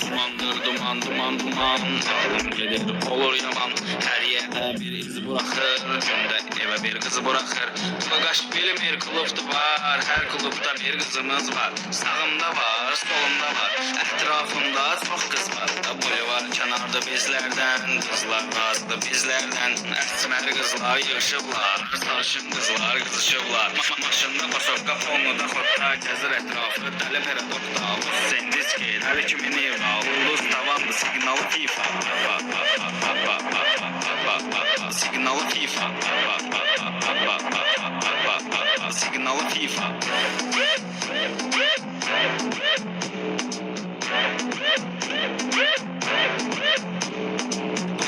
Dumandır duman duman duman, aklım gelir olur yaman. Her yerde bir iz bırakır, günde eve bir kızı bırakır. Kılgaş bilmir kulüptü var, her kulüpte bir kızımız var. Sağımda var, solumda var, etrafımda çok kız var. Boyu var kenarda bizlerden, kızlar razıdı bizlerden. Esmer kızlar yığışıblar, sarışın kızlar kızışıblar. Maşında basokka fonunda xotta gezir etrafı, deli paradokta. Sendiski, deli kimini var, ulus tavandı signalı FIFA. Signalı FIFA. Signalı FIFA.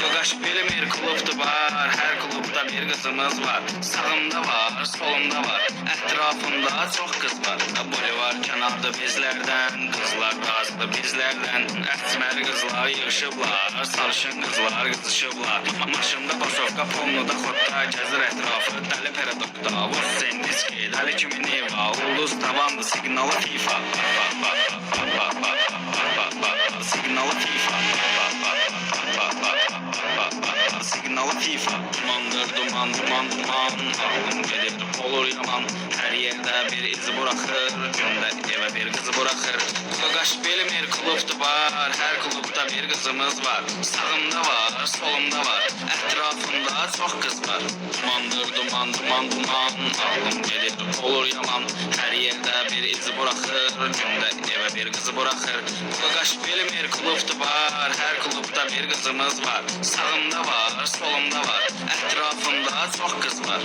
Kılgaş bilmir kulüptü var, her kulüpte bir kızımız var. Sağımda var, solumda var, etrafımda çok kız var. Boyu var kenarda bizlerden, kızlar razıdı bizlerden. Esmer kızlar yığışıblar, sarışın kızlar kızışıblar. Maşımda basovka fonunda xotta gezir etrafı, deli paradokta. Vos sendiski, deli kimini var, ulduz tavandı signalı FIFA. Signalı FIFA. Signalı FIFA. Dumandır duman duman duman, aklım gelir olur yaman. Her yerde bir iz bırakır, günde eve bir kızı bırakır. Kılgaş bilmir kulüptü var, her kulüpte bir kızımız var. Sağımda var, solumda var, etrafımda çok kız var. Dumandır duman duman duman, aklım gelir olur yaman. Her yerde bir iz bırakır, günde eve bir kızı bırakır. Kılgaş bilmir kulüptü var, her kulüpte bir kızımız var. Sağımda var, solumda var, etrafımda çok kız var.